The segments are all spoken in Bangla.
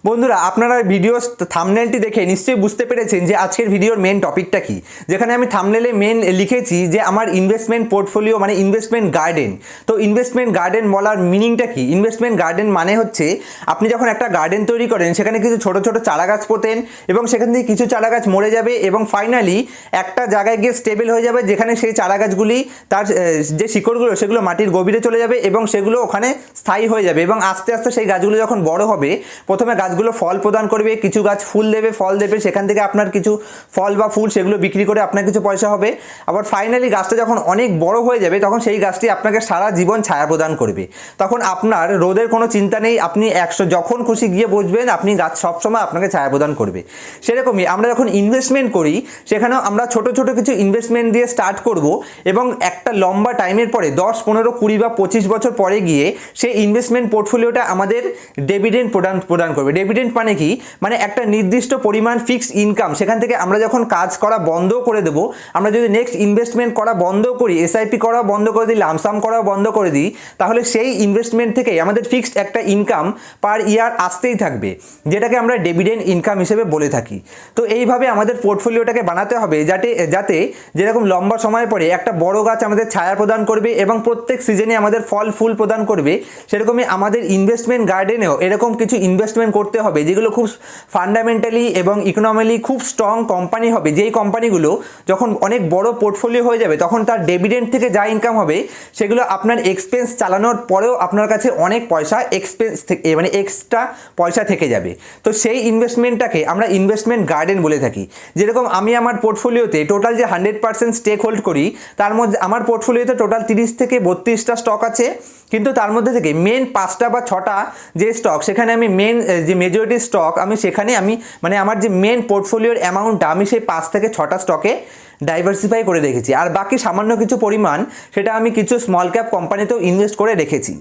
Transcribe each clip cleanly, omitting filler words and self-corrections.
বন্ধুরা আপনারা ভিডিও থাম্বনেলটি দেখে নিশ্চয়ই বুঝতে পেরেছেন যে আজকের ভিডিওর মেন টপিকটা কি। যেখানে আমি থাম্বনেলে মেন লিখেছি যে আমার ইনভেস্টমেন্ট পোর্টফোলিও মানে ইনভেস্টমেন্ট গার্ডেন। তো ইনভেস্টমেন্ট গার্ডেন বলার মিনিংটা কি? ইনভেস্টমেন্ট গার্ডেন মানে হচ্ছে আপনি যখন একটা গার্ডেন তৈরি করেন সেখানে কিছু ছোট ছোট চারা গাছ পোতেন এবং সেখান থেকে কিছু চারা গাছ মরে যাবে এবং ফাইনালি একটা জায়গায় গিয়ে স্টেবল হয়ে যাবে, যেখানে সেই চারা গাছগুলি তার যে শিকড়গুলো সেগুলো মাটির গভীরে চলে যাবে এবং সেগুলো ওখানে স্থায়ী হয়ে যাবে এবং আস্তে আস্তে সেই গাছগুলো যখন বড় হবে প্রথমে গাছগুলো ফল প্রদান করবে, কিছু গাছ ফুল দেবে, ফল দেবে, সেখান থেকে আপনার কিছু ফল বা ফুল সেগুলো বিক্রি করে আপনার কিছু পয়সা হবে। আবার ফাইনালি গাছটা যখন অনেক বড় হয়ে যাবে তখন সেই গাছটি আপনাকে সারা জীবন ছায়া প্রদান করবে। তখন আপনার রোদের কোনো চিন্তা নেই, আপনি যখন খুশি গিয়ে বসবেন, আপনি গাছ সবসময় আপনাকে ছায়া প্রদান করবে। সেরকমই আমরা যখন ইনভেস্টমেন্ট করি সেখানেও আমরা ছোট ছোট কিছু ইনভেস্টমেন্ট দিয়ে স্টার্ট করব এবং একটা লম্বা টাইমের পরে 10, 15, 20 বা 25 বছর পরে গিয়ে সেই ইনভেস্টমেন্ট পোর্টফোলিওটা আমাদের ডিভিডেন্ড প্রদান করবে। ডিভিডেন্ড মানে কি? মানে একটা নির্দিষ্ট পরিমাণ ফিক্সড ইনকাম, সেখান থেকে আমরা যখন কাজ করা বন্ধ করে দেবো, আমরা যদি নেক্সট ইনভেস্টমেন্ট করা বন্ধ করি, এসআইপি করা বন্ধ করে দিই, লামসাম করা বন্ধ করে দিই, তাহলে সেই ইনভেস্টমেন্ট থেকে আমাদের ফিক্সড একটা ইনকাম পার ইয়ার আসতেই থাকবে, যেটাকে আমরা ডিভিডেন্ড ইনকাম হিসেবে বলে থাকি। তো এইভাবে আমাদের পোর্টফোলিওটাকে বানাতে হবে যাতে যেরকম লম্বা সময় পরে একটা বড় গাছ আমাদের ছায়া প্রদান করবে এবং প্রত্যেক সিজনে আমাদের ফল ফুল প্রদান করবে, সেরকমই আমাদের ইনভেস্টমেন্ট গার্ডেনেও এরকম কিছু ইনভেস্টমেন্ট করতে হবে যেগুলো খুব ফান্ডামেন্টালি এবং ইকোনমিক্যালি খুব স্ট্রং কোম্পানি হবে। যেই কোম্পানিগুলো যখন অনেক বড় পোর্টফোলিও হয়ে যাবে তখন তার ডিভিডেন্ড থেকে যা ইনকাম হবে সেগুলো আপনার এক্সপেন্স চালানোর পরেও আপনার কাছে অনেক পয়সা এক্সপেন্স থেকে মানে এক্সট্রা পয়সা থেকে যাবে। তো সেই ইনভেস্টমেন্টটাকে আমরা ইনভেস্টমেন্ট গার্ডেন বলে থাকি। যেরকম আমি আমার পোর্টফোলিওতে টোটাল যে 100% স্টেক হোল্ড করি, তার মধ্যে আমার পোর্টফোলিওতে টোটাল 30 থেকে 32টা স্টক আছে, কিন্তু তার মধ্যে থেকে মেন 5টা বা 6টা যে স্টক, সেখানে আমি মেন যে মেজরিটি স্টক সেখানে আমি মানে আমার যে মেন পোর্টফোলিওর অ্যামাউন্টটা আমি সেই 5 থেকে 6টা স্টকে ডাইভার্সিফাই করে রেখেছি, আর বাকি সামান্য কিছু পরিমাণ সেটা আমি কিছু স্মল ক্যাপ কোম্পানিতেও ইনভেস্ট করে রেখেছি।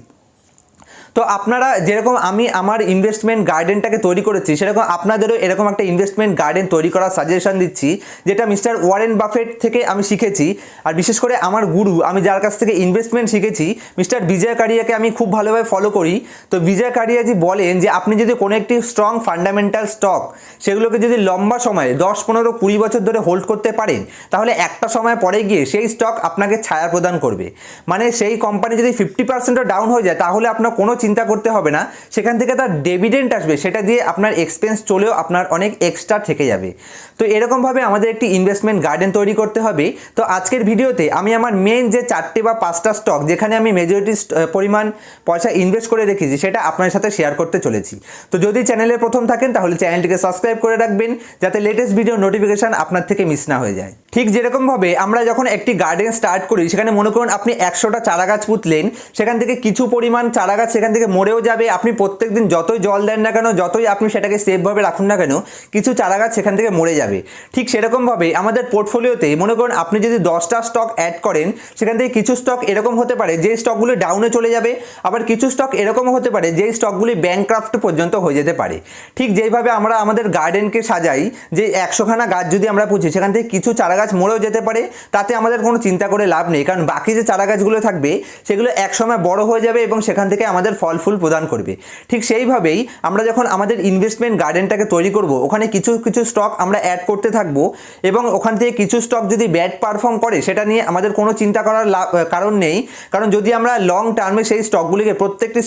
তো আপনারা যেরকম আমি আমার ইনভেস্টমেন্ট গার্ডেনটাকে তৈরি করেছি, সেরকম আপনাদেরও এরকম একটা ইনভেস্টমেন্ট গার্ডেন তৈরি করার সাজেশন দিচ্ছি, যেটা মিস্টার ওয়ারেন বাফেট থেকে আমি শিখেছি। আর বিশেষ করে আমার গুরু, আমি যার কাছ থেকে ইনভেস্টমেন্ট শিখেছি, মিস্টার বিজয় কারিয়াকে আমি খুব ভালোভাবে ফলো করি। তো বিজয় কারিয়াজি বলেন যে আপনি যদি কোনো একটি স্ট্রং ফান্ডামেন্টাল স্টক সেগুলোকে যদি লম্বা সময়ে 10, 15, 20 বছর ধরে হোল্ড করতে পারেন, তাহলে একটা সময় পরে গিয়ে সেই স্টক আপনাকে ছায়া প্রদান করবে। মানে সেই কোম্পানি যদি 50%ও ডাউন হয়ে যায় তাহলে আপনার কোনো চিন্তা করতে হবে না, সেখান থেকে তার ডিভিডেন্ড আসবে, সেটা দিয়ে আপনার এক্সপেন্স চলেও আপনার অনেক এক্সট্রা থেকে যাবে। তো এরকমভাবে আমাদের একটি ইনভেস্টমেন্ট গার্ডেন তৈরি করতে হবে। তো আজকের ভিডিওতে আমি আমার মেন যে 4টে বা 5টা স্টক যেখানে আমি মেজরিটি পরিমাণ পয়সা ইনভেস্ট করে রেখেছি সেটা আপনার সাথে শেয়ার করতে চলেছি। তো যদি চ্যানেলে প্রথম থাকেন তাহলে চ্যানেলটিকে সাবস্ক্রাইব করে রাখবেন, যাতে লেটেস্ট ভিডিও নোটিফিকেশন আপনার থেকে মিস না হয়ে যায়। ঠিক যেরকমভাবে আমরা যখন একটি গার্ডেন স্টার্ট করি, সেখানে মনে করুন আপনি 100টা চারা গাছ পুঁতলেন, সেখান থেকে কিছু পরিমাণ চারা গাছ সেখান থেকে মরেও যাবে। আপনি প্রত্যেকদিন যতই জল দেন না কেন, যতই আপনি সেটাকে সেফভাবে রাখুন না কেন, কিছু চারা গাছ সেখান থেকে মরে যাবে। ঠিক সেরকমভাবে আমাদের পোর্টফোলিওতে মনে করুন আপনি যদি 10টা স্টক অ্যাড করেন, সেখান থেকে কিছু স্টক এরকম হতে পারে যে স্টকগুলি ডাউনে চলে যাবে, আবার কিছু স্টক এরকমও হতে পারে যে স্টকগুলি ব্যাংক্রাফট পর্যন্ত হয়ে যেতে পারে। ঠিক যেইভাবে আমরা আমাদের গার্ডেনকে সাজাই, যে 100খানা গাছ যদি আমরা পুঁজি, সেখান থেকে কিছু চারা গাছ মরেও যেতে পারে, তাতে আমাদের কোনো চিন্তা করে লাভ নেই, কারণ বাকি যে চারা গাছগুলো থাকবে সেগুলো একসময় বড় হয়ে যাবে এবং সেখান থেকে আমাদের ফল ফুল প্রদান করবে। ঠিক সেইভাবেই আমরা যখন আমাদের ইনভেস্টমেন্ট গার্ডেনটাকে তৈরি করব, ওখানে কিছু কিছু স্টক আমরা অ্যাড করতে থাকবো এবং ওখান থেকে কিছু স্টক যদি ব্যাড পারফর্ম করে সেটা নিয়ে আমাদের কোনো চিন্তা করার কারণ নেই, কারণ যদি আমরা লং টার্মে সেই স্টকগুলিকে প্রত্যেকটি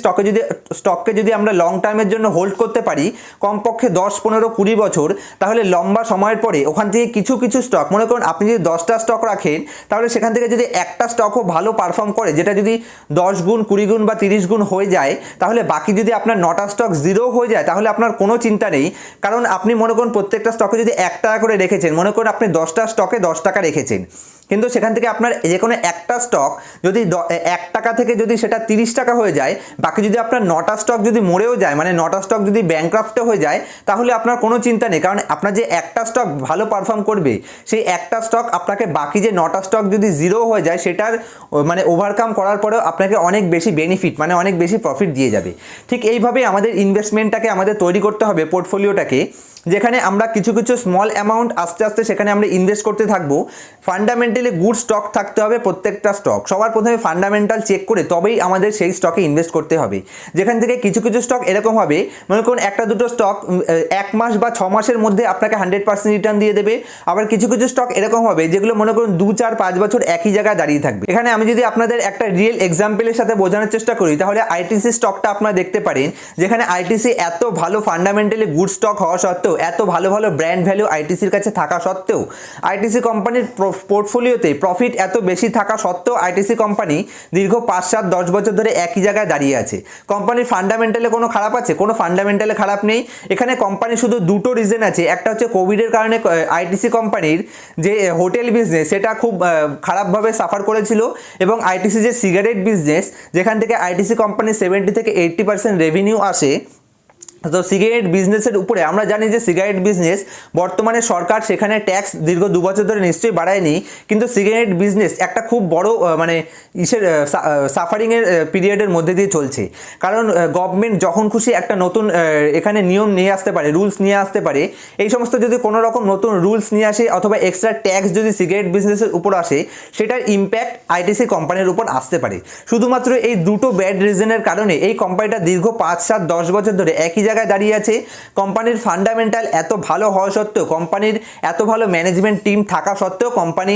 স্টককে যদি আমরা লং টার্মের জন্য হোল্ড করতে পারি কমপক্ষে 10, 15, 20 বছর, তাহলে লম্বা সময়ের পরে ওখান থেকে কিছু কিছু স্টক, মনে করুন আপনি যদি 10টা স্টক রাখেন, তাহলে সেখান থেকে যদি একটা স্টকও ভালো পারফর্ম করে, যেটা যদি 10 গুণ, 20 গুণ বা 30 গুণ হয়ে যায়, তাহলে বাকি যদি আপনার 9টা স্টক জিরো হয়ে যায় তাহলে আপনার কোনো চিন্তা নেই। কারণ আপনি মনে করুন প্রত্যেকটা স্টকে যদি 1 টাকা করে রেখেছেন, মনে করুন আপনি 10টা স্টকে 10 টাকা রেখেছেন, কিন্তু সেখান থেকে আপনার যে কোনো একটা স্টক যদি 1 টাকা থেকে যদি সেটা 30 টাকা হয়ে যায়, বাকি যদি আপনার 9টা স্টক যদি মরেও যায়, মানে 9টা স্টক যদি ব্যাংক্রাফটে হয়ে যায়, তাহলে আপনার কোনো চিন্তা নেই, কারণ আপনার যে একটা স্টক ভালো পারফর্ম করবে সেই একটা স্টক আপনাকে বাকি যে 9টা স্টক যদি জিরো হয়ে যায় সেটার মানে ওভারকাম করার পরেও আপনাকে অনেক বেশি বেনিফিট মানে অনেক বেশি প্রফিট দিয়ে যাবে। ঠিক এইভাবে আমাদের ইনভেস্টমেন্টটাকে আমাদের তৈরি করতে হবে, পোর্টফোলিওটাকে, যেখানে আমরা কিছু কিছু স্মল অ্যামাউন্ট আস্তে আস্তে সেখানে আমরা ইনভেস্ট করতে থাকবো। ফান্ডামেন্টালি গুড স্টক থাকতে হবে প্রত্যেকটা স্টক। সবার প্রথমে ফান্ডামেন্টাল চেক করে তবেই আমাদের সেই স্টকে ইনভেস্ট করতে হবে। যেখান থেকে কিছু কিছু স্টক এরকম হবে, মনে করুন একটা দুটো স্টক 1 মাস বা 6 মাসের মধ্যে আপনাকে 100% রিটার্ন দিয়ে দেবে। আবার কিছু কিছু স্টক এরকম হবে যেগুলো মনে করুন 2, 4, 5 বছর একই জায়গায় দাঁড়িয়ে থাকবে। এখানে আমি যদি আপনাদের একটা রিয়েল এক্সাম্পলের সাথে বোঝানোর চেষ্টা করি, তাহলে আইটিসি স্টকটা আপনারা দেখতে পারেন, যেখানে আইটিসি এত ভালো ফান্ডামেন্টালি গুড স্টক হওয়া সত্ত্বেও, এত ভালো ভালো ব্র্যান্ড ভ্যালু আইটিসির কাছে থাকা সত্ত্বেও, আইটিসি কোম্পানির পোর্টফোলিওতে প্রফিট এত বেশি থাকা সত্ত্বেও আইটিসি কোম্পানি দীর্ঘ 5, 7, 10 বছর ধরে একই জায়গায় দাঁড়িয়ে আছে। কোম্পানির ফান্ডামেন্টালে কোনো খারাপ আছে? কোনো ফান্ডামেন্টালে খারাপ নেই। এখানে কোম্পানি শুধু দুটো রিজন আছে, একটা হচ্ছে কোভিডের কারণে আইটিসি কোম্পানির যে হোটেল বিজনেস সেটা খুব খারাপভাবে সাফার করেছিল, এবং আইটিসি যে সিগারেট বিজনেস, যেখান থেকে আইটিসি কোম্পানির 70 থেকে 80% রেভিনিউ আসে। তো সিগারেট বিজনেসের উপরে আমরা জানি যে সিগারেট বিজনেস বর্তমানে সরকার সেখানে ট্যাক্স দীর্ঘ 2 বছর ধরে নিশ্চয়ই বাড়ায়নি, কিন্তু সিগারেট বিজনেস একটা খুব বড় মানে সাফারিংয়ের পিরিয়ডের মধ্যে দিয়ে চলছে। কারণ গভর্নমেন্ট যখন খুশি একটা নতুন এখানে নিয়ম নিয়ে আসতে পারে, রুলস নিয়ে আসতে পারে। এই সমস্ত যদি কোনো রকম নতুন রুলস নিয়ে আসে অথবা এক্সট্রা ট্যাক্স যদি সিগারেট বিজনেসের উপর আসে, সেটার ইম্প্যাক্ট আইটিসি কোম্পানির উপর আসতে পারে। শুধুমাত্র এই দুটো ব্যাড রিজনের কারণে এই কোম্পানিটা দীর্ঘ 5, 7, 10 বছর ধরে একই জায়গায় দাঁড়িয়ে আছে। কোম্পানির ফান্ডামেন্টাল এত ভালো হওয়া সত্ত্বেও, কোম্পানির এত ভালো ম্যানেজমেন্ট টিম থাকা সত্ত্বেও কোম্পানি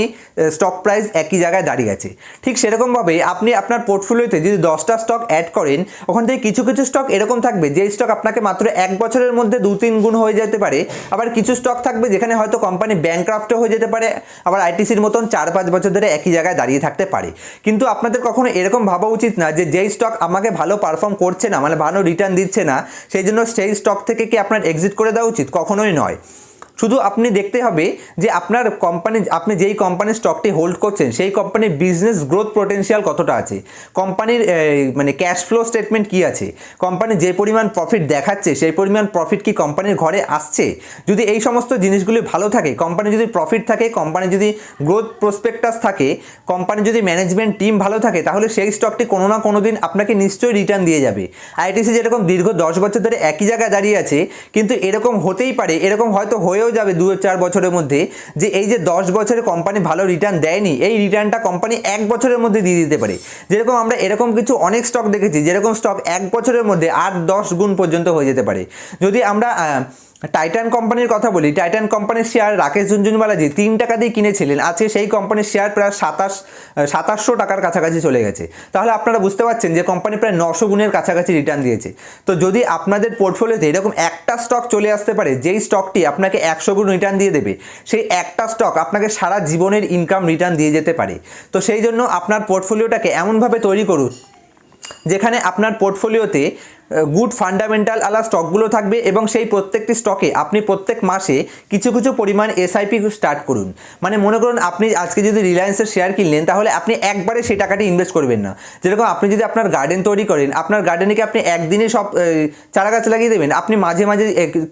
স্টক প্রাইস একই জায়গায় দাঁড়িয়ে আছে। ঠিক সেরকমভাবে আপনি আপনার পোর্টফোলিওতে যদি 10টা স্টক অ্যাড করেন, ওখান থেকে কিছু কিছু স্টক এরকম থাকবে যে স্টক আপনাকে মাত্র 1 বছরের মধ্যে 2-3 গুণ হয়ে যেতে পারে। আবার কিছু স্টক থাকবে যেখানে হয়তো কোম্পানি ব্যাংক্রাফ্টও হয়ে যেতে পারে, আবার আইটিসির মতন 4-5 বছর ধরে একই জায়গায় দাঁড়িয়ে থাকতে পারে। কিন্তু আপনাদের কখনো এরকম ভাবা উচিত না যে যেই স্টক আমাকে ভালো পারফর্ম করছে না, মানে ভালো রিটার্ন দিচ্ছে না, সেই জন্য সেই স্টক থেকে কি আপনার এক্সিট করে দেওয়া উচিত? কখনোই নয়। শুধু আপনি দেখতে হবে যে আপনার কোম্পানি, আপনি যেই কোম্পানির স্টকটি হোল্ড করছেন সেই কোম্পানির বিজনেস গ্রোথ পোটেনশিয়াল কতটা আছে, কোম্পানির মানে ক্যাশ ফ্লো স্টেটমেন্ট কি আছে, কোম্পানি যে পরিমাণ প্রফিট দেখাচ্ছে সেই পরিমাণ প্রফিট কি কোম্পানির ঘরে আসছে। যদি এই সমস্ত জিনিসগুলি ভালো থাকে, কোম্পানি যদি প্রফিট থাকে, কোম্পানি যদি গ্রোথ প্রসপেক্টাস থাকে, কোম্পানি যদি ম্যানেজমেন্ট টিম ভালো থাকে, তাহলে সেই স্টকটি কোনো না কোনো দিন আপনাকে নিশ্চয়ই রিটার্ন দিয়ে যাবে। আইটিসি যেরকম দীর্ঘ 10 বছর ধরে একই জায়গায় দাঁড়িয়ে আছে, কিন্তু এরকম হতেই পারে, এরকম হয়তো হয়েও যাবে 2-4 বছরের মধ্যে, যে এই যে 10 বছরে কোম্পানি ভালো রিটার্ন দেয়নি, এই রিটার্নটা কোম্পানি 1 বছরের মধ্যে দিয়ে দিতে পারে। যেরকম আমরা এরকম কিছু অনেক স্টক দেখেছি, যেরকম স্টক 1 বছরের মধ্যে 8-10 গুণ পর্যন্ত হয়ে যেতে পারে। যদি আমরা টাইটান কোম্পানির কথা বলি, টাইটান কোম্পানির শেয়ার রাকেশ ঝুনঝুনওয়ালাজি 3 টাকা দিয়ে কিনেছিলেন, আজকে সেই কোম্পানির শেয়ার প্রায় 2700 টাকার কাছাকাছি চলে গেছে। তাহলে আপনারা বুঝতে পারছেন যে কোম্পানি প্রায় 900 গুণের কাছাকাছি রিটার্ন দিয়েছে। তো যদি আপনাদের পোর্টফোলিওতে এরকম একটা স্টক চলে আসতে পারে যেই স্টকটি আপনাকে 100 গুণ রিটার্ন দিয়ে দেবে, সেই একটা স্টক আপনাকে সারা জীবনের ইনকাম রিটার্ন দিয়ে যেতে পারে। তো সেই জন্য আপনার পোর্টফোলিওটাকে এমনভাবে তৈরি করুন যেখানে আপনার পোর্টফোলিওতে গুড ফান্ডামেন্টাল আলা স্টকগুলো থাকবে, এবং সেই প্রত্যেকটি স্টকে আপনি প্রত্যেক মাসে কিছু কিছু পরিমাণ এসআইপি স্টার্ট করুন। মানে মনে করুন আপনি আজকে যদি রিলায়েন্সের শেয়ার কিনলেন, তাহলে আপনি একবারে সেই টাকাটি ইনভেস্ট করবেন না। যেরকম আপনি যদি আপনার গার্ডেন তৈরি করেন, আপনার গার্ডেনে কি আপনি একদিনে সব চারা গাছ লাগিয়ে দেবেন? আপনি মাঝে মাঝে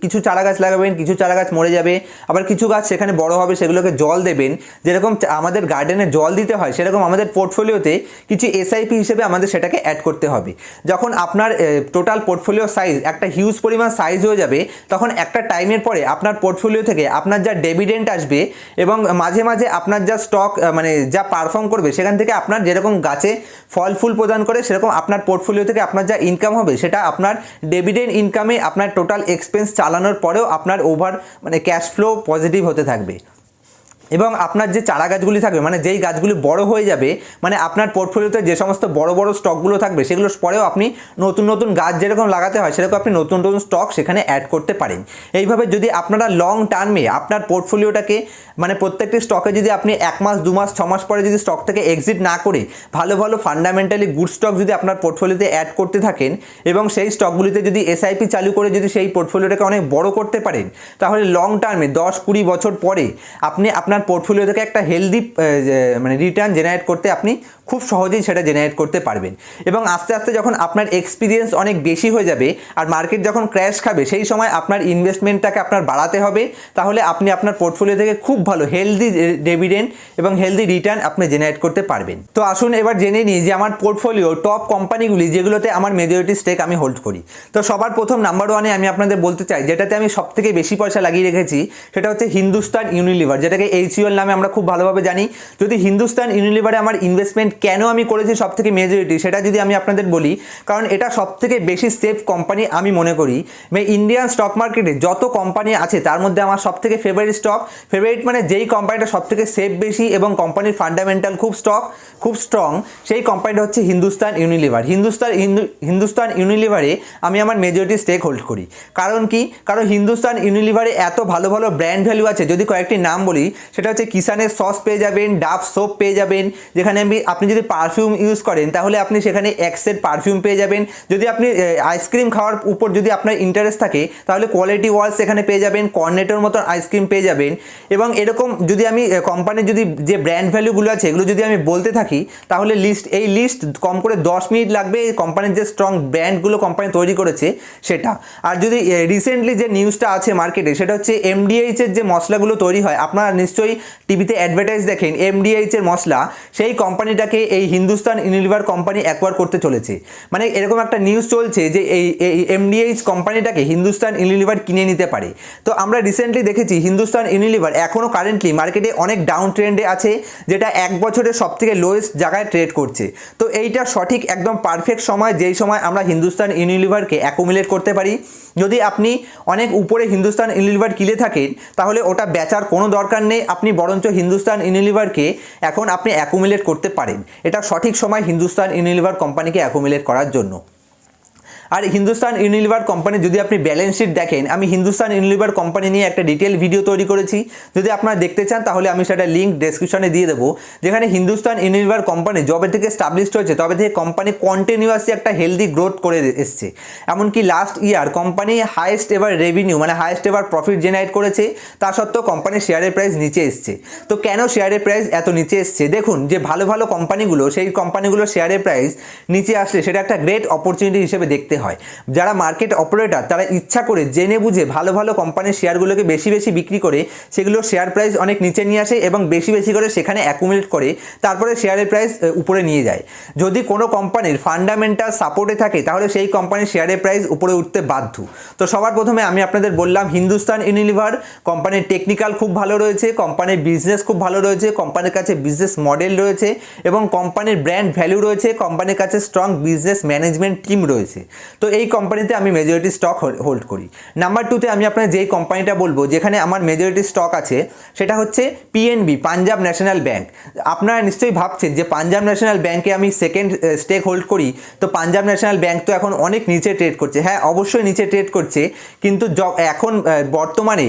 কিছু চারা গাছ লাগাবেন, কিছু চারা গাছ মরে যাবে, আবার কিছু গাছ সেখানে বড় হবে, সেগুলোকে জল দেবেন। যেরকম আমাদের গার্ডেনে জল দিতে হয়, সেরকম আমাদের পোর্টফোলিওতে কিছু এসআইপি হিসেবে আমাদের সেটাকে অ্যাড করতে হবে। যখন আপনার টোটাল পোর্টফোলিও সাইজ একটা হিউজ পরিমাণ সাইজ হয়ে যাবে, তখন একটা টাইমের পরে আপনার পোর্টফোলিও থেকে আপনার যা ডিভিডেন্ড আসবে এবং মাঝে মাঝে আপনার যা স্টক মানে যা পারফর্ম করবে, সেখান থেকে আপনার যেরকম গাছে ফল ফুল প্রদান করে, সেরকম আপনার পোর্টফোলিও থেকে আপনার যা ইনকাম হবে, সেটা আপনার ডিভিডেন্ড ইনকামে আপনার টোটাল এক্সপেন্স চালানোর পরেও আপনার ওভার মানে ক্যাশ ফ্লো পজিটিভ হতে থাকবে। এবং আপনার যে চারা গাছগুলি থাকবে, মানে যেই গাছগুলি বড় হয়ে যাবে, মানে আপনার পোর্টফোলিওতে যে সমস্ত বড় বড় স্টকগুলো থাকবে, সেগুলোর পরেও আপনি নতুন নতুন গাছ যেরকম লাগাতে হয়, সেরকম আপনি নতুন নতুন স্টক সেখানে অ্যাড করতে পারেন। এইভাবে যদি আপনারা লং টার্মে আপনার পোর্টফোলিওটাকে মানে প্রত্যেকটি স্টকে যদি আপনি 1 মাস 2 মাস 6 মাস পরে যদি স্টক থেকে এক্সিট না করে ভালো ভালো ফান্ডামেন্টালি গুড স্টক যদি আপনার পোর্টফোলিওতে অ্যাড করতে থাকেন, এবং সেই স্টকগুলিতে যদি এসআইপি চালু করে যদি সেই পোর্টফোলিওটাকে অনেক বড় করতে পারেন, তাহলে লং টার্মে 10-20 বছর পরে আপনি আপনার আপনার পোর্টফোলিও থেকে একটা হেলদি মানে রিটার্ন জেনারেট করতে আপনি খুব সহজেই সেটা জেনারেট করতে পারবেন। এবং আস্তে আস্তে যখন আপনার এক্সপিরিয়েন্স অনেক বেশি হয়ে যাবে আর মার্কেট যখন ক্র্যাশ খাবে সেই সময় আপনার ইনভেস্টমেন্টটাকে আপনার বাড়াতে হবে, তাহলে আপনি আপনার পোর্টফোলিও থেকে খুব ভালো হেলদি ডিভিডেন্ড এবং হেলদি রিটার্ন আপনি জেনারেট করতে পারবেন। তো আসুন এবার জেনে নিই যে আমার পোর্টফোলিও টপ কোম্পানিগুলি যেগুলোতে আমার মেজরিটি স্টেক আমি হোল্ড করি। তো সবার প্রথম নাম্বার ওয়ানে আমি আপনাদের বলতে চাই যেটাতে আমি সব থেকে বেশি পয়সা লাগিয়ে রেখেছি সেটা হচ্ছে হিন্দুস্তান ইউনিলিভার, যেটাকে HUL নামে আমরা খুব ভালোভাবে জানি। যদি হিন্দুস্তান ইউনিলিভারে আমার ইনভেস্টমেন্ট কেন আমি করেছি সব থেকে মেজরিটি, সেটা যদি আমি আপনাদের বলি, কারণ এটা সব থেকে বেশি সেফ কোম্পানি আমি মনে করি। ইন্ডিয়ান স্টক মার্কেটে যত কোম্পানি আছে তার মধ্যে আমার সব থেকে ফেভারিট মানে যেই কোম্পানিটা সব থেকে সেফ বেশি এবং কোম্পানির ফান্ডামেন্টাল খুব স্ট্রং, সেই কোম্পানিটা হচ্ছে হিন্দুস্তান ইউনিলিভার। হিন্দুস্তান ইউনিলিভারে আমি আমার মেজরিটি স্টেক হোল্ড করি। কারণ কি? কারণ হিন্দুস্তান ইউনিলিভারে এত ভালো ভালো ব্র্যান্ড ভ্যালু আছে। যদি কয়েকটি নাম বলি, সেটা হচ্ছে কিষানের সস পেয়ে যাবেন, ডাভ সোপ পেয়ে যাবেন, যেখানে আপনি যদি পারফিউম ইউজ করেন তাহলে আপনি সেখানে এক্সের পারফিউম পেয়ে যাবেন। যদি আপনি আইসক্রিম খাওয়ার উপর যদি আপনার ইন্টারেস্ট থাকে তাহলে কোয়ালিটি ওয়ালস এখানে পেয়ে যাবেন, কর্নেটোর মতন আইসক্রিম পেয়ে যাবেন। এবং এরকম যদি আমি কোম্পানির যদি যে ব্র্যান্ড ভ্যালুগুলো আছে এগুলো যদি আমি বলতে থাকি তাহলে এই লিস্ট কম করে 10 মিনিট লাগবে। এই কোম্পানির যে স্ট্রং ব্র্যান্ডগুলো কোম্পানি তৈরি করেছে সেটা। আর যদি রিসেন্টলি যে নিউজটা আছে মার্কেটে, সেটা হচ্ছে MDH এর যে মশলাগুলো তৈরি হয়, আপনারা নিশ্চয়ই টিভিতে অ্যাডভার্টাইজ দেখেন MDH এর মশলা, সেই কোম্পানিটাকে এই হিন্দুস্তান ইউনিলিভার কোম্পানি অ্যাকোয়ার করতে চলেছে। মানে এরকম একটা নিউজ চলছে যে এই MDH কোম্পানিটাকে হিন্দুস্তান ইউনিলিভার কিনে নিতে পারে। তো আমরা রিসেন্টলি দেখেছি হিন্দুস্তান ইউনিলিভার এখনও কারেন্টলি মার্কেটে অনেক ডাউন ট্রেন্ডে আছে, যেটা এক বছরের সব থেকে লোয়েস্ট জায়গায় ট্রেড করছে। তো এইটা সঠিক একদম পারফেক্ট সময়, যেই সময় আমরা হিন্দুস্তান ইউনিলিভারকে অ্যাকুমুলেট করতে পারি। যদি আপনি অনেক উপরে হিন্দুস্তান ইউনিলিভার কিনে থাকেন তাহলে ওটা বেচার কোনো দরকার নেই, আপনি বরঞ্চ হিন্দুস্তান ইউনিলিভারকে এখন আপনি অ্যাকুমুলেট করতে পারেন। এটা সঠিক সময় হিন্দুস্তান ইউনিলিভার কোম্পানিকে অ্যাকুমুলেট করার জন্য। আর হিন্দুস্তান ইউনিলিভার কোম্পানি যদি আপনি ব্যালেন্স শিট দেখেন, আমি হিন্দুস্তান ইউনিলিভার কোম্পানি নিয়ে একটা ডিটেল ভিডিও তৈরি করেছি। যদি আপনারা দেখতে চান তাহলে আমি সেটা লিঙ্ক ডেসক্রিপশনে দিয়ে দেবো, যেখানে হিন্দুস্তান ইউনিলিভার কোম্পানি যবে থেকে স্টাবলিশড হয়েছে তবে থেকে কোম্পানি কন্টিনিউয়াসলি একটা হেলদি গ্রোথ করে এসছে। এমনকি last year company highest ever revenue মানে হাইয়েস্ট এভার প্রফিট জেনারেট করেছে। তা সত্ত্বেও কোম্পানির শেয়ারের প্রাইস নিচে এসছে। তো কেন শেয়ারের প্রাইস এত নিচে এসছে? দেখুন, যে ভালো ভালো কোম্পানিগুলো, সেই কোম্পানিগুলোর শেয়ারের প্রাইস নিচে আসলে সেটা একটা গ্রেট অপরচুনিটি হিসেবে দেখতে হয়। যারা মার্কেট অপারেটর তারা ইচ্ছা করে জেনে বুঝে ভালো ভালো কোম্পানির শেয়ারগুলোকে বেশি বেশি বিক্রি করে সেগুলোর শেয়ার প্রাইস অনেক নিচে নিয়ে আসে এবং বেশি বেশি করে সেখানে অ্যাকুমুলেট করে তারপরে শেয়ারের প্রাইস উপরে নিয়ে যায়। যদি কোনো কোম্পানির ফান্ডামেন্টাল সাপোর্টে থাকে তাহলে সেই কোম্পানির শেয়ারের প্রাইস উপরে উঠতে বাধ্য। তো সবার প্রথমে আমি আপনাদের বললাম হিন্দুস্তান ইউনিলিভার কোম্পানির টেকনিক্যাল খুব ভালো রয়েছে, কোম্পানির বিজনেস খুব ভালো রয়েছে, কোম্পানির কাছে বিজনেস মডেল রয়েছে এবং কোম্পানির ব্র্যান্ড ভ্যালু রয়েছে, কোম্পানির কাছে স্ট্রং বিজনেস ম্যানেজমেন্ট টিম রয়েছে। তো এই কোম্পানিতে আমি মেজরিটি স্টক হোল্ড করি। নাম্বার 2তে আমি আপনার যেই কোম্পানিটা বলবো যেখানে আমার মেজরিটি স্টক আছে সেটা হচ্ছে PNB, পাঞ্জাব ন্যাশনাল ব্যাংক। আপনারা নিশ্চয়ই ভাবছেন যে পাঞ্জাব ন্যাশনাল ব্যাংকে আমি সেকেন্ড স্টেক হোল্ড করি, তো পাঞ্জাব ন্যাশনাল ব্যাংক তো এখন অনেক নিচে ট্রেড করছে। হ্যাঁ, অবশ্যই নিচে ট্রেড করছে, কিন্তু এখন বর্তমানে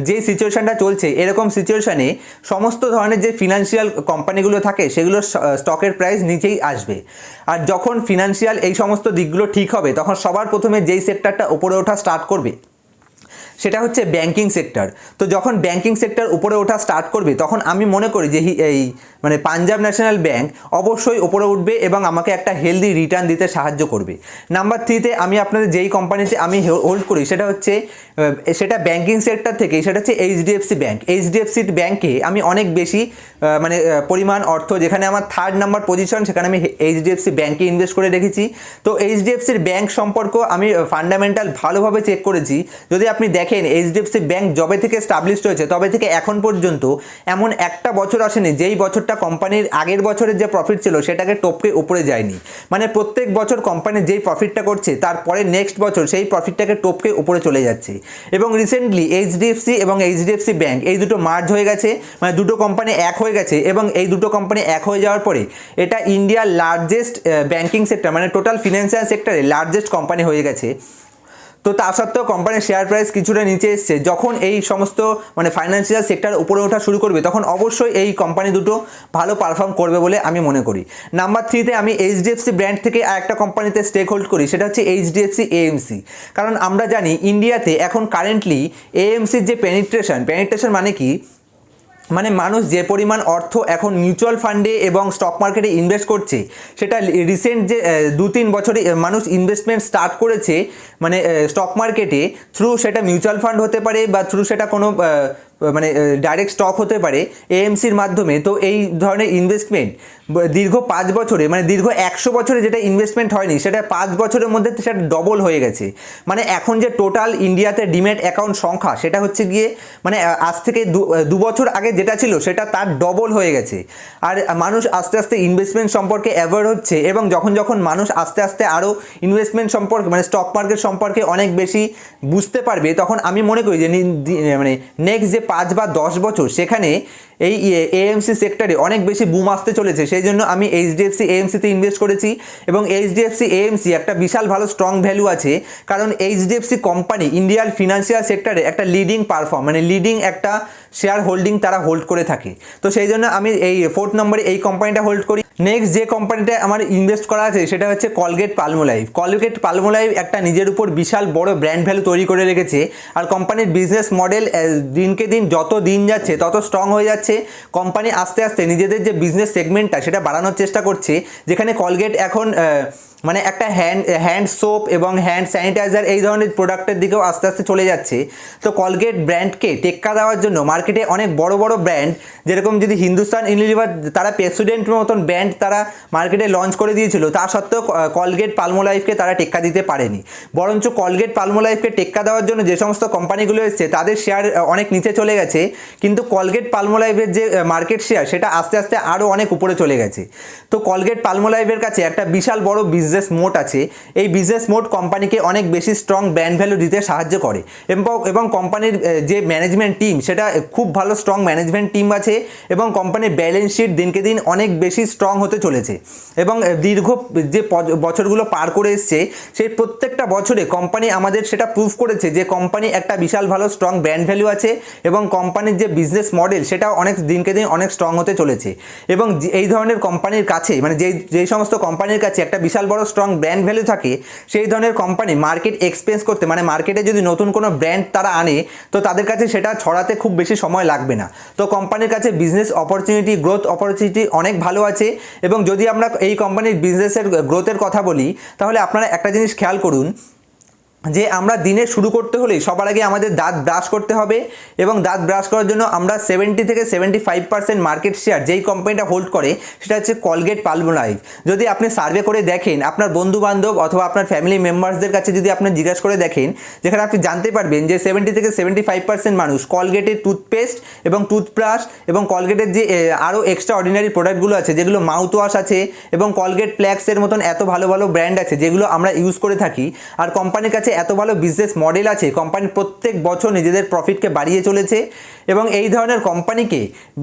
যে সিচুয়েশনটা চলছে এরকম সিচুয়েশনে সমস্ত ধরনের যে ফিনান্সিয়াল কোম্পানিগুলো থাকে সেগুলোর স্টকের প্রাইস নিচেই আসবে। আর যখন ফিনান্সিয়াল এই সমস্ত দিকগুলো ঠিক হবে তখন সবার প্রথমে যেই সেক্টরটা উপরে ওঠা স্টার্ট করবে সেটা হচ্ছে ব্যাংকিং সেক্টর। তো যখন ব্যাংকিং সেক্টর উপরে ওঠা স্টার্ট করবে তখন আমি মনে করি যে এই মানে পাঞ্জাব ন্যাশনাল ব্যাংক অবশ্যই উপরে উঠবে এবং আমাকে একটা হেলদি রিটার্ন দিতে সাহায্য করবে। নাম্বার 3তে আমি আপনাদের যেই কোম্পানিতে আমি হোল্ড করি সেটা ব্যাংকিং সেক্টর থেকে, সেটা হচ্ছে HDFC ব্যাংক। HDFC ব্যাংকে আমি অনেক বেশি মানে পরিমাণ অর্থ, যেখানে আমার 3rd নাম্বার পজিশন, সেখানে আমি HDFC ব্যাংকে ইনভেস্ট করে রেখেছি। তো HDFCর ব্যাংক সম্পর্ক আমি ফান্ডামেন্টাল ভালোভাবে চেক করেছি। যদি আপনি দেখেন HDFC ব্যাংক যবে থেকে স্টাবলিশড হয়েছে তবে থেকে এখন পর্যন্ত এমন একটা বছর আসেনি যেই বছরটা কোম্পানির আগের বছরের যে প্রফিট ছিল সেটাকে টপকে উপরে যায়নি। মানে প্রত্যেক বছর কোম্পানি যেই প্রফিটটা করছে তারপরে নেক্সট বছর সেই প্রফিটটাকে টপকে উপরে চলে যাচ্ছে। এবং রিসেন্টলি HDFC এবং HDFC ব্যাংক এই দুটো মার্জ হয়ে গেছে, মানে দুটো কোম্পানি এক হয়ে গেছে এবং এই দুটো কোম্পানি এক হয়ে যাওয়ার পরে এটা ইন্ডিয়ার লার্জেস্ট ব্যাংকিং সেক্টর মানে টোটাল ফিনান্সিয়াল সেক্টরে লার্জেস্ট কোম্পানি হয়ে গেছে। তো তা সত্ত্বেও কোম্পানির শেয়ার প্রাইস কিছুটা নিচে এসছে। যখন এই সমস্ত মানে ফাইন্যান্সিয়াল সেক্টর উপরে ওঠা শুরু করবে তখন অবশ্যই এই কোম্পানি দুটো ভালো পারফর্ম করবে বলে আমি মনে করি। নাম্বার 3তে আমি HDFC ব্র্যান্ড থেকে আরেকটা কোম্পানিতে স্টেক হোল্ড করি, সেটা হচ্ছে HDFC AMC। কারণ আমরা জানি ইন্ডিয়াতে এখন কারেন্টলি AMCর যে পেনিট্রেশন মানে কি, মানে মানুষ যে পরিমাণ অর্থ এখন মিউচুয়াল ফান্ডে এবং স্টক মার্কেটে ইনভেস্ট করছে, সেটা রিসেন্ট যে 2-3 বছরে মানুষ ইনভেস্টমেন্ট স্টার্ট করেছে মানে স্টক মার্কেটে, থ্রু সেটা মিউচুয়াল ফান্ড হতে পারে বা থ্রু সেটা কোনো মানে ডাইরেক্ট স্টক হতে পারে এএমসির মাধ্যমে। তো এই ধরনের ইনভেস্টমেন্ট দীর্ঘ 5 বছরে মানে দীর্ঘ 100 বছরে যেটা ইনভেস্টমেন্ট হয়নি সেটা 5 বছরের মধ্যে সেটা ডবল হয়ে গেছে। মানে এখন যে টোটাল ইন্ডিয়াতে ডিম্যাট অ্যাকাউন্ট সংখ্যা সেটা হচ্ছে গিয়ে মানে আজ থেকে 2 বছর আগে যেটা ছিল সেটা তার ডবল হয়ে গেছে। আর মানুষ আস্তে আস্তে ইনভেস্টমেন্ট সম্পর্কে অ্যাওয়ার হচ্ছে, এবং যখন যখন মানুষ আস্তে আস্তে আরও ইনভেস্টমেন্ট সম্পর্কে মানে স্টক মার্কেট সম্পর্কে অনেক বেশি বুঝতে পারবে, তখন আমি মনে করি যে মানে নেক্সট যে 5 বা 10 বছর সেখানে এই এএমসি সেক্টরে অনেক বেশি বুম আসতে চলেছে। সেই জন্য আমি এইচডিএফসি এএমসিতে ইনভেস্ট করেছি, এবং এইচডিএফসি এএমসি একটা বিশাল ভালো স্ট্রং ভ্যালু আছে, কারণ এইচডিএফসি কোম্পানি ইন্ডিয়ার ফিনান্সিয়াল সেক্টরে একটা লিডিং মানে লিডিং একটা শেয়ার হোল্ডিং তারা হোল্ড করে থাকে। তো সেই জন্য আমি এই 4th নম্বরে এই কোম্পানিটা হোল্ড করি। নেক্সট যে কোম্পানিটা আমার ইনভেস্ট করা আছে সেটা হচ্ছে কলগেট পালমোলাইভ। কলগেট পালমোলাইভ একটা নিজের উপর বিশাল বড় ব্র্যান্ড ভ্যালু তৈরি করে রেখেছে, আর কোম্পানির বিজনেস মডেল দিনকে দিন যত দিন যাচ্ছে তত স্ট্রং হয়ে যাচ্ছে। কোম্পানি আস্তে আস্তে নিজেদের যে বিজনেস সেগমেন্টটা সেটা বাড়ানোর চেষ্টা করছে, যেখানে কলগেট এখন মানে একটা হ্যান্ড সোপ এবং হ্যান্ড স্যানিটাইজার এই ধরনের প্রোডাক্টের দিকেও আস্তে আস্তে চলে যাচ্ছে। তো কলগেট ব্র্যান্ডকে টেক্কা দেওয়ার জন্য মার্কেটে অনেক বড় বড় ব্র্যান্ড, যেরকম যদি হিন্দুস্তান ইউনিলিভার তারা প্রেসিডেন্টের মতন ব্র্যান্ড তারা মার্কেটে লঞ্চ করে দিয়েছিল, তা সত্ত্বেও কলগেট পালমোলাইভকে তারা টেক্কা দিতে পারেনি। বরঞ্চ কলগেট পালমোলাইভকে টেক্কা দেওয়ার জন্য যে সমস্ত কোম্পানিগুলো এসছে তাদের শেয়ার অনেক নিচে চলে গেছে, কিন্তু কলগেট পালমোলাইভের যে মার্কেট শেয়ার সেটা আস্তে আস্তে আরও অনেক উপরে চলে গেছে। তো কলগেট পালমোলাইভের কাছে একটা বিশাল বড় বিজনেস মোট আছে। এই বিজনেস মোট কোম্পানিকে অনেক বেশি স্ট্রং ব্র্যান্ড ভ্যালু দিতে সাহায্য করে, এবং কোম্পানির যে ম্যানেজমেন্ট টিম সেটা খুব ভালো স্ট্রং ম্যানেজমেন্ট টিম আছে, এবং কোম্পানির ব্যালেন্স শিট দিনকে দিন অনেক বেশি স্ট্রং হতে চলেছে। এবং দীর্ঘ যে বছরগুলো পার করে এসছে সেই প্রত্যেকটা বছরে কোম্পানি আমাদের সেটা প্রুভ করেছে যে কোম্পানি একটা বিশাল ভালো স্ট্রং ব্র্যান্ড ভ্যালু আছে, এবং কোম্পানির যে বিজনেস মডেল সেটাও অনেক দিনকে দিন অনেক স্ট্রং হতে চলেছে। এবং এই ধরনের কোম্পানির কাছে মানে যেই সমস্ত কোম্পানির কাছে একটা বিশাল বড় স্ট্রং ব্র্যান্ড ভ্যালু থাকে, সেই ধরনের কোম্পানি মার্কেট এক্সপেন্স করতে মানে মার্কেটে যদি নতুন কোনো ব্র্যান্ড তারা আনে তো তাদের কাছে সেটা ছড়াতে খুব বেশি সময় লাগবে না। তো কোম্পানির কাছে বিজনেস অপরচুনিটি গ্রোথ অপরচুনিটি অনেক ভালো আছে। এবং যদি আমরা এই কোম্পানির বিজনেসের গ্রোথের কথা বলি, তাহলে আপনারা একটা জিনিস খেয়াল করুন যে আমরা দিনে শুরু করতে হলে সবার আগে আমাদের দাঁত ব্রাশ করতে হবে, এবং দাঁত ব্রাশ করার জন্য আমরা 70 থেকে 75% মার্কেট শেয়ার যেই কোম্পানিটা হোল্ড করে সেটা হচ্ছে কলগেট পালমোলাইভ। যদি আপনি সার্ভে করে দেখেন, আপনার বন্ধু বান্ধব অথবা আপনার ফ্যামিলি মেম্বার্সদের কাছে যদি আপনি জিজ্ঞাসা করে দেখেন, যেখানে আপনি জানতে পারবেন যে 70 থেকে 75% মানুষ কলগেটের টুথপেস্ট এবং টুথব্রাশ এবং কলগেটের যে আরও এক্সট্রা অর্ডিনারি প্রোডাক্টগুলো আছে যেগুলো মাউথ ওয়াশ আছে, এবং কলগেট প্ল্যাক্সের মতন এত ভালো ভালো ব্র্যান্ড আছে যেগুলো আমরা ইউজ করে থাকি, আর কোম্পানির কাছে এত ভালো বিজনেস মডেল আছে, কোম্পানি প্রত্যেক বছর নিজেদের প্রফিটকে বাড়িয়ে চলেছে। এবং এই ধরনের কোম্পানিকে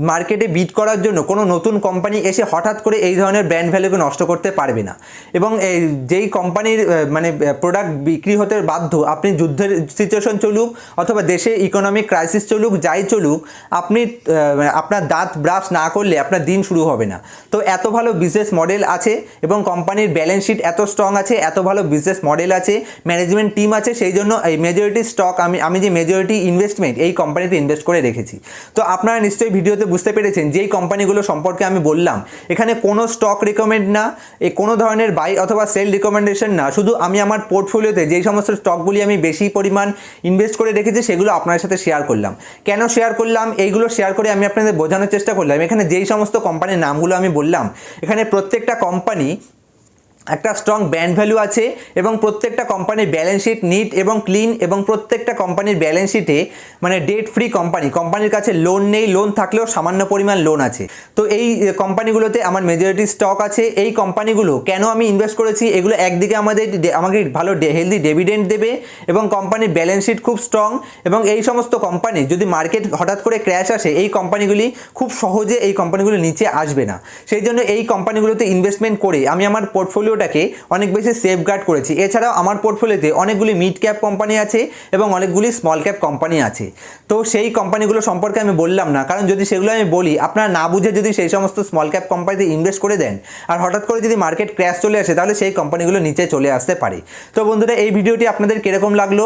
মার্কেটে বিট করার জন্য কোনো নতুন কোম্পানি এসে হঠাৎ করে এই ধরনের ব্র্যান্ড ভ্যালুকে নষ্ট করতে পারবে না। এবং যেই কোম্পানির মানে প্রোডাক্ট বিক্রি হতে বাধ্য, আপনি যুদ্ধের সিচুয়েশন চলুক অথবা দেশে ইকোনমিক ক্রাইসিস চলুক, যাই চলুক, আপনি আপনার দাঁত ব্রাশ না করলে আপনার দিন শুরু হবে না। তো এত ভালো বিজনেস মডেল আছে, এবং কোম্পানির ব্যালেন্স শিট এত স্ট্রং আছে, এত ভালো বিজনেস মডেল আছে, ম্যানেজমেন্ট টিম আছে, সেই জন্য এই মেজরিটি স্টক আমি যে মেজরিটি ইনভেস্টমেন্ট এই কোম্পানিতে ইনভেস্ট করে রেখেছি। তো আপনারা নিশ্চয়ই ভিডিওতে বুঝতে পেরেছেন যেই কোম্পানিগুলো সম্পর্কে আমি বললাম, এখানে কোনো স্টক রিকমেন্ড না, কোনো ধরনের বাই অথবা সেল রিকমেন্ডেশন না, শুধু আমি আমার পোর্টফোলিওতে যেই সমস্ত স্টকগুলি আমি বেশি পরিমাণ ইনভেস্ট করে রেখেছি সেগুলো আপনার সাথে শেয়ার করলাম। কেন শেয়ার করলাম? এইগুলো শেয়ার করে আমি আপনাদের বোঝানোর চেষ্টা করলাম এখানে যেই সমস্ত কোম্পানির নামগুলো আমি বললাম, এখানে প্রত্যেকটা কোম্পানি একটা স্ট্রং ব্র্যান্ড ভ্যালু আছে, এবং প্রত্যেকটা কোম্পানির ব্যালেন্স শিট নিট এবং ক্লিন, এবং প্রত্যেকটা কোম্পানির ব্যালেন্স শিটে মানে ডেট ফ্রি কোম্পানির কাছে লোন নেই, লোন থাকলেও সামান্য পরিমাণ লোন আছে। তো এই কোম্পানিগুলোতে আমার মেজরিটি স্টক আছে। এই কোম্পানিগুলো কেন আমি ইনভেস্ট করেছি, এগুলো একদিকে আমাকে ভালো হেলদি ডিভিডেন্ড দেবে, এবং কোম্পানির ব্যালেন্স শিট খুব স্ট্রং, এবং এই সমস্ত কোম্পানি যদি মার্কেট হঠাৎ করে ক্র্যাশ আসে এই কোম্পানিগুলি খুব সহজে এই কোম্পানিগুলো নিচে আসবে না। সেই জন্য এই কোম্পানিগুলোতে ইনভেস্টমেন্ট করে আমি আমার পোর্টফোলিওটাকে অনেক বেশি সেফগার্ড করেছি। এছাড়াও আমার পোর্টফোলিওতে অনেকগুলি মিড ক্যাপ কোম্পানি আছে এবং অনেকগুলি স্মল ক্যাপ কোম্পানি আছে। তো সেই কোম্পানিগুলো সম্পর্কে আমি বললাম না, কারণ যদি সেগুলো আমি বলি আপনারা না বুঝে যদি সেই সমস্ত স্মল ক্যাপ কোম্পানিতে ইনভেস্ট করে দেন আর হঠাৎ করে যদি মার্কেট ক্র্যাশ চলে আসে, তাহলে সেই কোম্পানিগুলো নিচে চলে আসতে পারে। তো বন্ধুরা, এই ভিডিওটি আপনাদের কীরকম লাগলো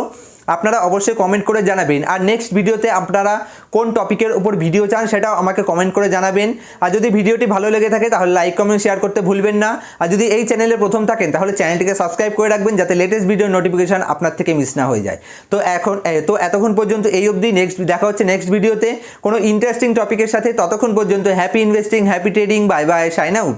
আপনারা অবশ্যই কমেন্ট করে জানাবেন। আর নেক্সট ভিডিওতে আপনারা কোন টপিকের উপর ভিডিও চান সেটাও আমাকে কমেন্ট করে জানাবেন। আর যদি ভিডিওটি ভালো লেগে থাকে তাহলে লাইক কমেন্ট শেয়ার করতে ভুলবেন না। আর যদি এই চ্যানেলে প্রথম থাকেন তাহলে চ্যানেলটিকে সাবস্ক্রাইব করে রাখবেন যাতে লেটেস্ট ভিডিও নোটিফিকেশন আপনার থেকে মিস না হয়ে যায়। তো এতক্ষণ পর্যন্ত এই অবধি। নেক্সট দেখা হচ্ছে নেক্সট ভিডিওতে কোনো ইন্টারেস্টিং টপিকের সাথে। ততক্ষণ পর্যন্ত happy investing, happy trading, bye bye, sign out.